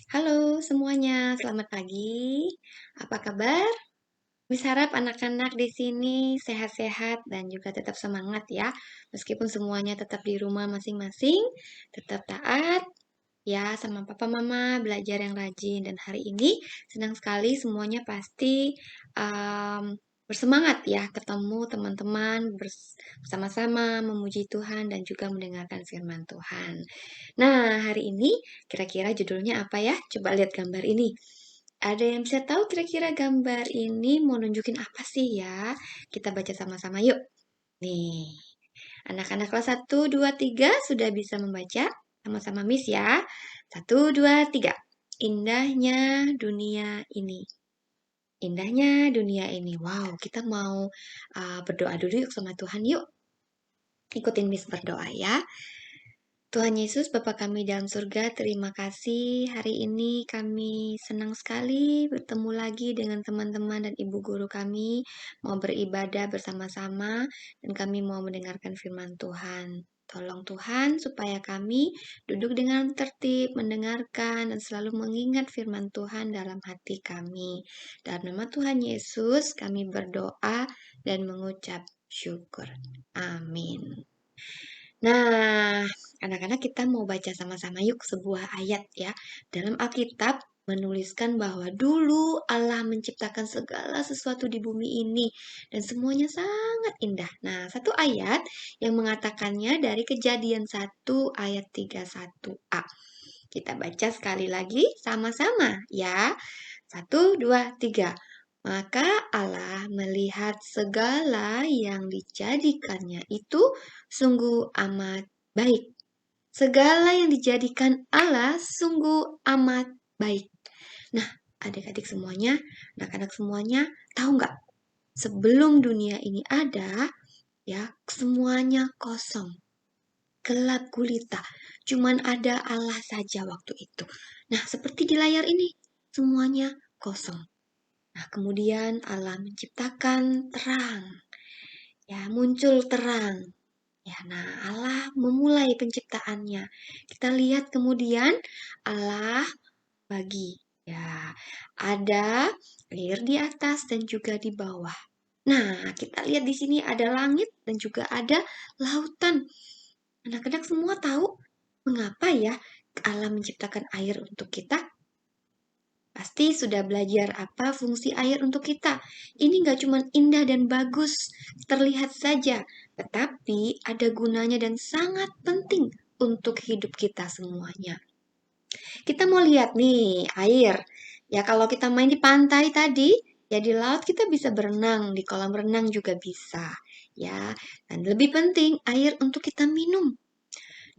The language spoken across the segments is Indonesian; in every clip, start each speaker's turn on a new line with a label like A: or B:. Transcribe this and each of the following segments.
A: Halo semuanya, selamat pagi. Apa kabar? Mis harap anak-anak di sini sehat-sehat dan juga tetap semangat ya. Meskipun semuanya tetap di rumah masing-masing, tetap taat ya sama papa mama, belajar yang rajin. Dan hari ini senang sekali semuanya pasti bersemangat ya ketemu teman-teman bersama-sama memuji Tuhan dan juga mendengarkan firman Tuhan. Nah, hari ini kira-kira judulnya apa ya? Coba lihat gambar ini. Ada yang bisa tahu kira-kira gambar ini mau nunjukin apa sih ya? Kita baca sama-sama yuk. Nih, anak-anak kelas 1, 2, 3 sudah bisa membaca? Sama-sama Miss ya. 1, 2, 3. Indahnya dunia ini. Indahnya dunia ini. Wow, kita mau berdoa dulu yuk sama Tuhan yuk. Ikutin Miss berdoa ya. Tuhan Yesus, Bapa kami dalam surga, terima kasih hari ini kami senang sekali bertemu lagi dengan teman-teman dan ibu guru kami, mau beribadah bersama-sama, dan kami mau mendengarkan firman Tuhan. Tolong Tuhan supaya kami duduk dengan tertib, mendengarkan, dan selalu mengingat firman Tuhan dalam hati kami. Dalam nama Tuhan Yesus, kami berdoa dan mengucap syukur. Amin. Nah, anak-anak kita mau baca sama-sama yuk sebuah ayat ya. Dalam Alkitab menuliskan bahwa dulu Allah menciptakan segala sesuatu di bumi ini dan semuanya sangat indah. Nah, satu ayat yang mengatakannya dari Kejadian 1 ayat 31a. Kita baca sekali lagi sama-sama ya. 1, 2, 3. Maka Allah melihat segala yang dijadikannya itu sungguh amat baik. Segala yang dijadikan Allah sungguh amat baik. Nah, adik-adik semuanya, anak-anak semuanya, tahu nggak? Sebelum dunia ini ada, ya, semuanya kosong. Gelap gulita. Cuman ada Allah saja waktu itu. Nah, seperti di layar ini, semuanya kosong. Nah, kemudian Allah menciptakan terang. Ya, muncul terang. Ya, nah Allah memulai penciptaannya. Kita lihat kemudian Allah bagi. Ya, ada air di atas dan juga di bawah. Nah, kita lihat di sini ada langit dan juga ada lautan. Anak-anak semua tahu mengapa ya Allah menciptakan air untuk kita? Pasti sudah belajar apa fungsi air untuk kita. Ini nggak cuma indah dan bagus, terlihat saja, tetapi ada gunanya dan sangat penting untuk hidup kita semuanya. Kita mau lihat nih, air. Ya kalau kita main di pantai tadi, ya di laut kita bisa berenang, di kolam renang juga bisa. Ya, dan lebih penting air untuk kita minum.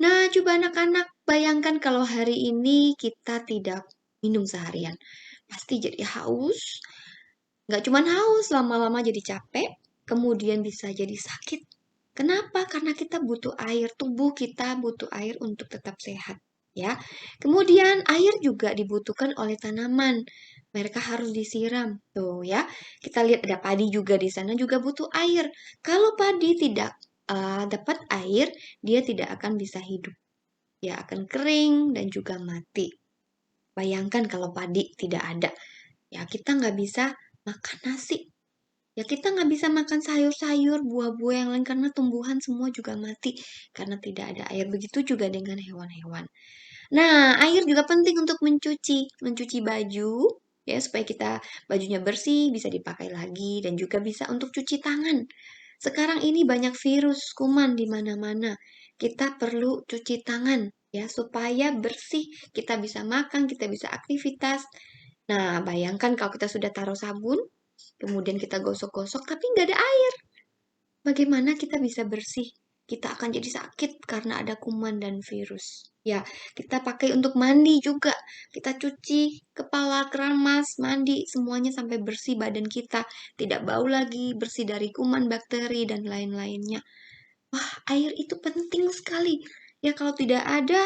A: Nah, coba anak-anak bayangkan kalau hari ini kita tidak minum seharian. Pasti jadi haus. Nggak cuma haus, lama-lama jadi capek, kemudian bisa jadi sakit. Kenapa? Karena kita butuh air, tubuh kita butuh air untuk tetap sehat. Ya, kemudian air juga dibutuhkan oleh tanaman. Mereka harus disiram. Tuh ya, kita lihat ada padi juga di sana juga butuh air. Kalau padi tidak dapat air, dia tidak akan bisa hidup. Dia akan kering dan juga mati. Bayangkan kalau padi tidak ada. Ya, kita nggak bisa makan nasi. Ya, kita nggak bisa makan sayur-sayur, buah-buah yang lain karena tumbuhan semua juga mati karena tidak ada air. Begitu juga dengan hewan-hewan. Nah, air juga penting untuk mencuci baju ya supaya kita bajunya bersih, bisa dipakai lagi dan juga bisa untuk cuci tangan. Sekarang ini banyak virus, kuman di mana-mana. Kita perlu cuci tangan ya supaya bersih, kita bisa makan, kita bisa aktivitas. Nah, bayangkan kalau kita sudah taruh sabun, kemudian kita gosok-gosok tapi nggak ada air. Bagaimana kita bisa bersih? Kita akan jadi sakit karena ada kuman dan virus. Ya, kita pakai untuk mandi juga. Kita cuci kepala, keramas, mandi, semuanya sampai bersih badan kita. Tidak bau lagi, bersih dari kuman, bakteri, dan lain-lainnya. Wah, air itu penting sekali. Ya, kalau tidak ada,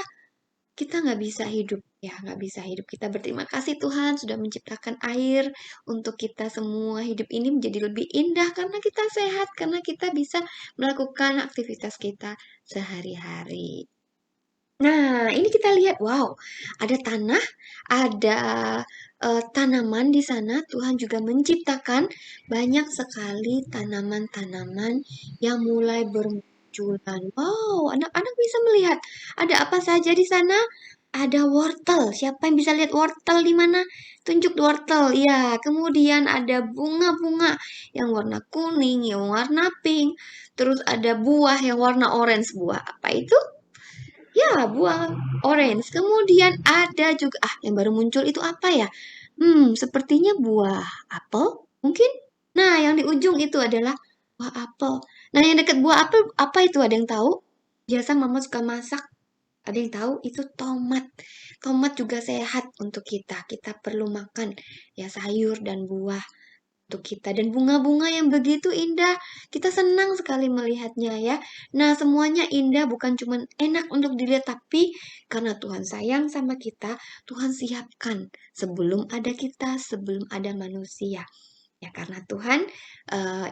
A: kita nggak bisa hidup. Ya, nggak bisa hidup. Kita berterima kasih Tuhan sudah menciptakan air untuk kita semua. Hidup ini menjadi lebih indah karena kita sehat, karena kita bisa melakukan aktivitas kita sehari-hari. Nah, ini kita lihat, wow, ada tanah, ada tanaman di sana. Tuhan juga menciptakan banyak sekali tanaman-tanaman yang mulai bermunculan. Wow, anak-anak bisa melihat ada apa saja di sana. Ada wortel. Siapa yang bisa lihat wortel di mana? Tunjuk wortel. Ya, kemudian ada bunga-bunga yang warna kuning, yang warna pink. Terus ada buah yang warna orange. Buah apa itu? Ya, buah orange. Kemudian ada juga, yang baru muncul itu apa ya? Sepertinya buah apel, mungkin. Nah, yang di ujung itu adalah buah apel. Nah, yang dekat buah apel apa itu? Ada yang tahu? Biasa mama suka masak. Ada yang tahu? Itu tomat. Tomat juga sehat untuk kita. Kita perlu makan ya sayur dan buah untuk kita, dan bunga-bunga yang begitu indah. Kita senang sekali melihatnya ya. Nah, semuanya indah, bukan cuma enak untuk dilihat, tapi karena Tuhan sayang sama kita, Tuhan siapkan sebelum ada kita, sebelum ada manusia. Ya, karena Tuhan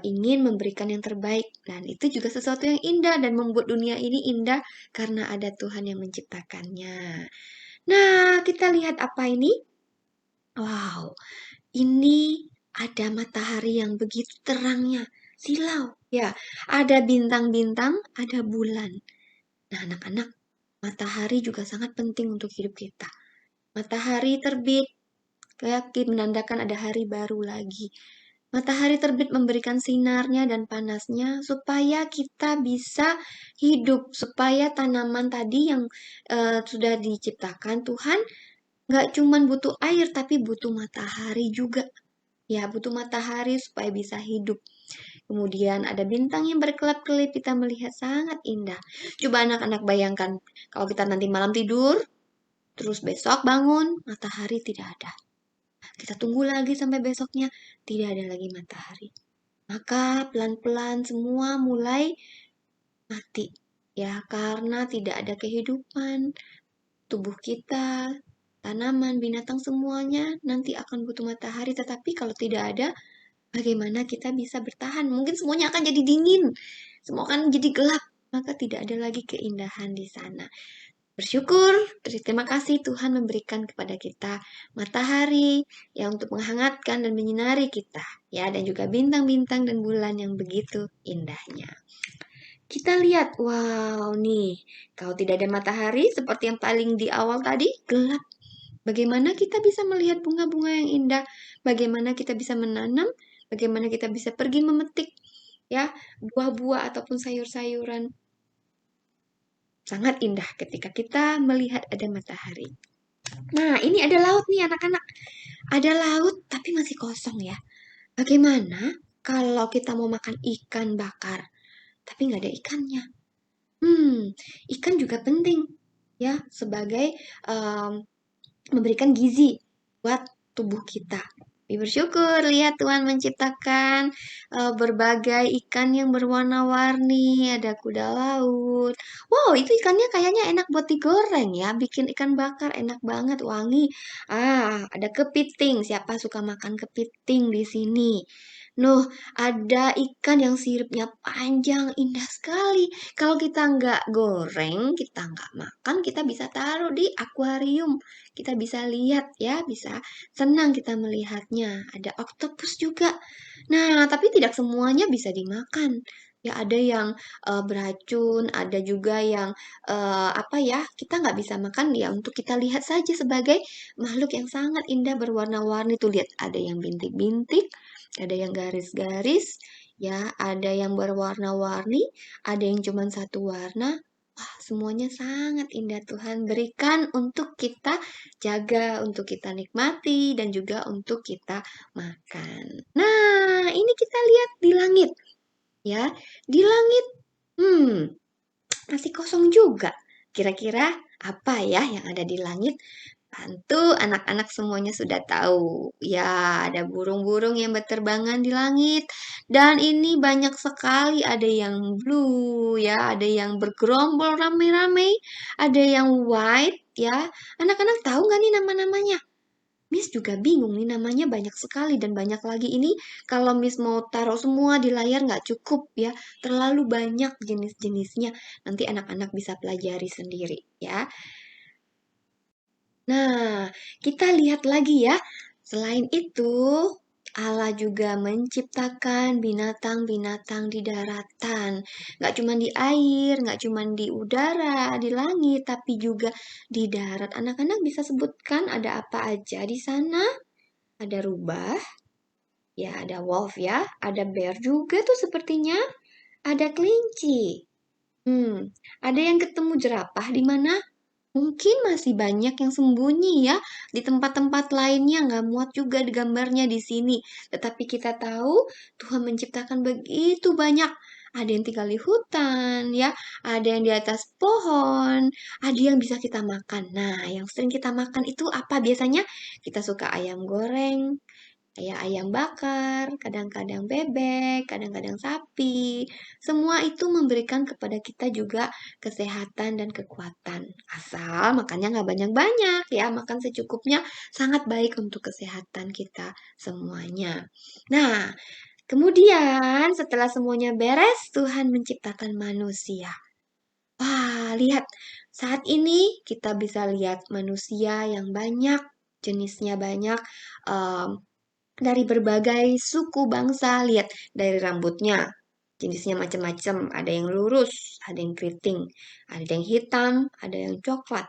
A: ingin memberikan yang terbaik, dan itu juga sesuatu yang indah dan membuat dunia ini indah karena ada Tuhan yang menciptakannya. Nah, kita lihat apa ini? Wow, ini ada matahari yang begitu terangnya, silau. Ya, ada bintang-bintang, ada bulan. Nah, anak-anak, matahari juga sangat penting untuk hidup kita. Matahari terbit, kayak menandakan ada hari baru lagi. Matahari terbit memberikan sinarnya dan panasnya supaya kita bisa hidup, supaya tanaman tadi yang sudah diciptakan Tuhan nggak cuma butuh air, tapi butuh matahari juga. Ya, butuh matahari supaya bisa hidup. Kemudian ada bintang yang berkelap-kelip, kita melihat sangat indah. Coba anak-anak bayangkan, kalau kita nanti malam tidur, terus besok bangun, matahari tidak ada. Kita tunggu lagi sampai besoknya, tidak ada lagi matahari. Maka pelan-pelan semua mulai mati. Ya, karena tidak ada kehidupan, tubuh kita, tanaman, binatang semuanya nanti akan butuh matahari. Tetapi kalau tidak ada, bagaimana kita bisa bertahan? Mungkin semuanya akan jadi dingin, semua akan jadi gelap, maka tidak ada lagi keindahan di sana. Bersyukur, terima kasih Tuhan memberikan kepada kita matahari yang untuk menghangatkan dan menyinari kita, ya, dan juga bintang-bintang dan bulan yang begitu indahnya. Kita lihat, wow nih, kalau tidak ada matahari seperti yang paling di awal tadi, gelap. Bagaimana kita bisa melihat bunga-bunga yang indah? Bagaimana kita bisa menanam? Bagaimana kita bisa pergi memetik ya buah-buah ataupun sayur-sayuran? Sangat indah ketika kita melihat ada matahari. Nah, ini ada laut nih anak-anak. Ada laut tapi masih kosong ya. Bagaimana kalau kita mau makan ikan bakar tapi nggak ada ikannya? Ikan juga penting ya sebagai memberikan gizi buat tubuh kita. Bersyukur lihat Tuhan menciptakan berbagai ikan yang berwarna-warni, ada kuda laut. Wow, itu ikannya kayaknya enak buat digoreng ya, bikin ikan bakar enak banget, wangi. Ada kepiting. Siapa suka makan kepiting di sini? Nuh, ada ikan yang siripnya panjang, indah sekali. Kalau kita nggak goreng, kita nggak makan, kita bisa taruh di akuarium. Kita bisa lihat ya, bisa senang kita melihatnya. Ada oktopus juga. Nah, tapi tidak semuanya bisa dimakan. Ya, ada yang beracun, ada juga yang apa ya, kita nggak bisa makan ya, untuk kita lihat saja sebagai makhluk yang sangat indah berwarna-warni. Tuh lihat, ada yang bintik-bintik, ada yang garis-garis, ya, ada yang berwarna-warni, ada yang cuma satu warna. Wah, semuanya sangat indah Tuhan berikan untuk kita jaga, untuk kita nikmati, dan juga untuk kita makan. Nah, ini kita lihat di langit. Ya, di langit, hmm, masih kosong juga. Kira-kira apa ya yang ada di langit? Tentu anak-anak semuanya sudah tahu. Ya, ada burung-burung yang berterbangan di langit. Dan ini banyak sekali, ada yang blue ya, ada yang bergerombol rame-rame, ada yang white ya. Anak-anak tahu nggak nih nama-namanya? Miss juga bingung nih, namanya banyak sekali dan banyak lagi ini. Kalau Miss mau taruh semua di layar nggak cukup ya, terlalu banyak jenis-jenisnya. Nanti anak-anak bisa pelajari sendiri ya. Nah, kita lihat lagi ya. Selain itu, Allah juga menciptakan binatang-binatang di daratan. Nggak cuma di air, nggak cuma di udara, di langit, tapi juga di darat. Anak-anak bisa sebutkan ada apa aja di sana? Ada rubah, ya ada wolf ya, ada bear juga tuh sepertinya, ada kelinci. Ada yang ketemu jerapah di mana? Mungkin masih banyak yang sembunyi ya di tempat-tempat lainnya, nggak muat juga di gambarnya di sini. Tetapi kita tahu Tuhan menciptakan begitu banyak. Ada yang tinggal di hutan ya, ada yang di atas pohon, ada yang bisa kita makan. Nah, yang sering kita makan itu apa biasanya? Kita suka ayam goreng, kayak ayam bakar, kadang-kadang bebek, kadang-kadang sapi. Semua itu memberikan kepada kita juga kesehatan dan kekuatan. Asal makannya nggak banyak-banyak ya, makan secukupnya sangat baik untuk kesehatan kita semuanya. Nah, kemudian setelah semuanya beres, Tuhan menciptakan manusia. Wah, lihat, saat ini kita bisa lihat manusia yang banyak, jenisnya banyak, em, dari berbagai suku bangsa. Lihat dari rambutnya, jenisnya macam-macam. Ada yang lurus, ada yang keriting, ada yang hitam, ada yang coklat.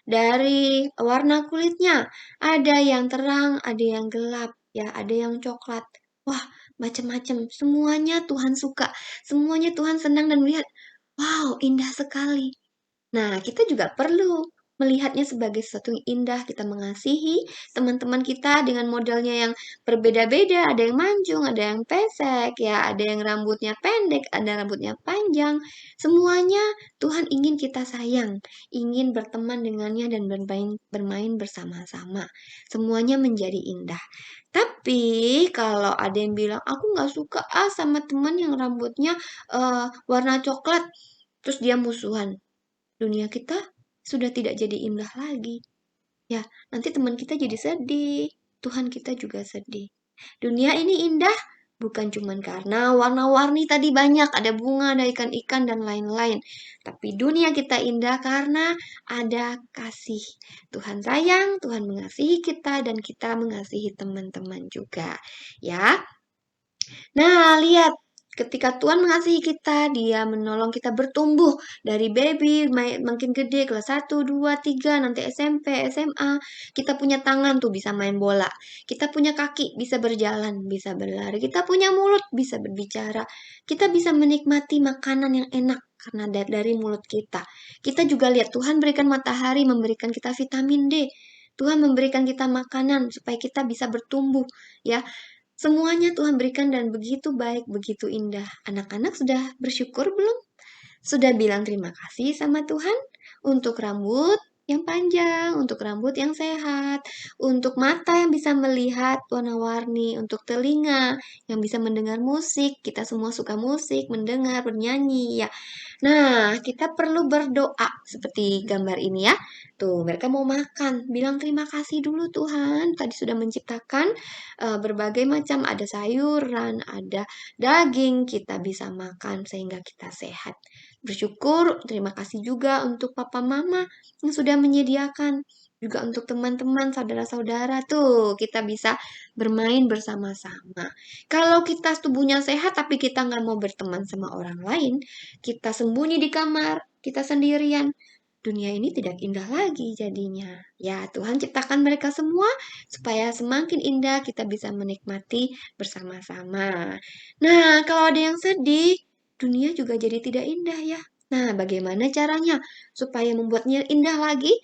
A: Dari warna kulitnya, ada yang terang, ada yang gelap, ya, ada yang coklat. Wah, macam-macam. Semuanya Tuhan suka. Semuanya Tuhan senang dan melihat, wow, indah sekali. Nah, kita juga perlu melihatnya sebagai sesuatu yang indah. Kita mengasihi teman-teman kita dengan modelnya yang berbeda-beda. Ada yang mancung, ada yang pesek, ya, ada yang rambutnya pendek, ada rambutnya panjang. Semuanya Tuhan ingin kita sayang, ingin berteman dengannya dan bermain bersama-sama. Semuanya menjadi indah. Tapi kalau ada yang bilang, aku nggak suka sama teman yang rambutnya warna coklat, terus dia musuhan, dunia kita sudah tidak jadi indah lagi. Ya, nanti teman kita jadi sedih, Tuhan kita juga sedih. Dunia ini indah bukan cuma karena warna-warni tadi banyak, ada bunga, ada ikan-ikan dan lain-lain. Tapi dunia kita indah karena ada kasih. Tuhan sayang, Tuhan mengasihi kita dan kita mengasihi teman-teman juga. Ya, nah, lihat, ketika Tuhan mengasihi kita, Dia menolong kita bertumbuh dari baby, makin gede, kelas 1, 2, 3, nanti SMP, SMA. Kita punya tangan tuh bisa main bola. Kita punya kaki bisa berjalan, bisa berlari. Kita punya mulut bisa berbicara. Kita bisa menikmati makanan yang enak karena dari mulut kita. Kita juga lihat Tuhan berikan matahari, memberikan kita vitamin D. Tuhan memberikan kita makanan supaya kita bisa bertumbuh, ya. Semuanya Tuhan berikan dan begitu baik, begitu indah. Anak-anak sudah bersyukur belum? Sudah bilang terima kasih sama Tuhan untuk rambut yang panjang, untuk rambut yang sehat, untuk mata yang bisa melihat warna-warni, untuk telinga yang bisa mendengar musik. Kita semua suka musik, mendengar, bernyanyi, ya. Nah, kita perlu berdoa seperti gambar ini ya. Tuh, mereka mau makan. Bilang terima kasih dulu Tuhan. Tadi sudah menciptakan berbagai macam, ada sayuran, ada daging, kita bisa makan sehingga kita sehat. Bersyukur, terima kasih juga untuk papa mama yang sudah menyediakan. Juga untuk teman-teman, saudara-saudara tuh, kita bisa bermain bersama-sama. Kalau kita tubuhnya sehat tapi kita nggak mau berteman sama orang lain, kita sembunyi di kamar, kita sendirian, dunia ini tidak indah lagi jadinya. Ya, Tuhan ciptakan mereka semua supaya semakin indah kita bisa menikmati bersama-sama. Nah, kalau ada yang sedih, dunia juga jadi tidak indah ya. Nah, bagaimana caranya supaya membuatnya indah lagi?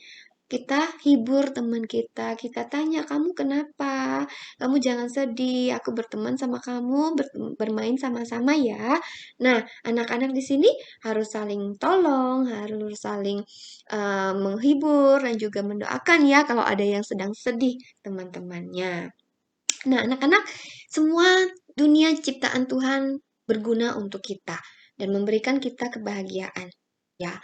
A: Kita hibur teman kita tanya, kamu kenapa? Kamu jangan sedih, aku berteman sama kamu, bermain sama-sama ya. Nah, anak-anak di sini harus saling tolong, harus saling menghibur dan juga mendoakan ya kalau ada yang sedang sedih teman-temannya. Nah, anak-anak, semua dunia ciptaan Tuhan berguna untuk kita dan memberikan kita kebahagiaan. Ya,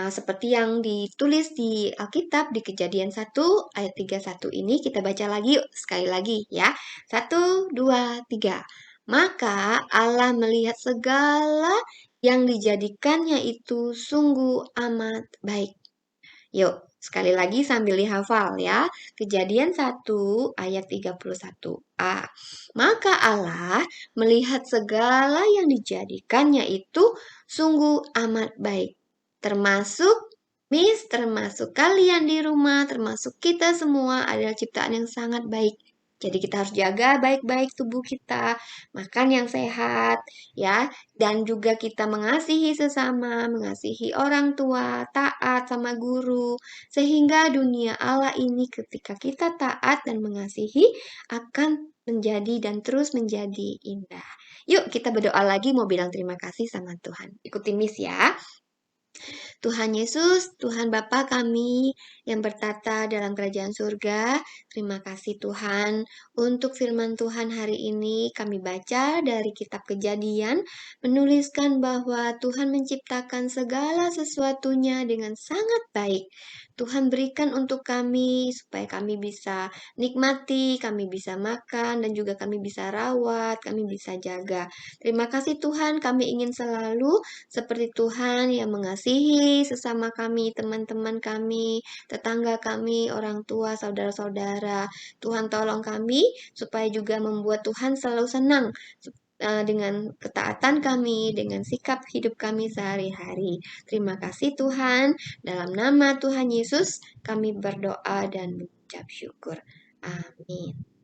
A: Seperti yang ditulis di Alkitab di Kejadian 1 ayat 31 ini kita baca lagi yuk, sekali lagi ya. 1, 2, 3. Maka Allah melihat segala yang dijadikannya itu sungguh amat baik. Yuk, sekali lagi sambil dihafal ya. Kejadian 1 ayat 31a. Maka Allah melihat segala yang dijadikannya itu sungguh amat baik. Termasuk termasuk kalian di rumah, termasuk kita semua adalah ciptaan yang sangat baik. Jadi kita harus jaga baik-baik tubuh kita, makan yang sehat, ya, dan juga kita mengasihi sesama, mengasihi orang tua, taat sama guru, sehingga dunia Allah ini ketika kita taat dan mengasihi akan menjadi dan terus menjadi indah. Yuk kita berdoa lagi mau bilang terima kasih sama Tuhan. Ikuti Miss ya. Tuhan Yesus, Tuhan Bapa kami yang bertata dalam kerajaan surga, terima kasih Tuhan untuk firman Tuhan hari ini kami baca dari kitab Kejadian, menuliskan bahwa Tuhan menciptakan segala sesuatunya dengan sangat baik. Tuhan berikan untuk kami supaya kami bisa nikmati, kami bisa makan, dan juga kami bisa rawat, kami bisa jaga. Terima kasih Tuhan, kami ingin selalu seperti Tuhan yang mengasihi sesama kami, teman-teman kami, tetangga kami, orang tua, saudara-saudara. Tuhan tolong kami supaya juga membuat Tuhan selalu senang dengan ketaatan kami, dengan sikap hidup kami sehari-hari. Terima kasih Tuhan. Dalam nama Tuhan Yesus kami berdoa dan mengucap syukur. Amin.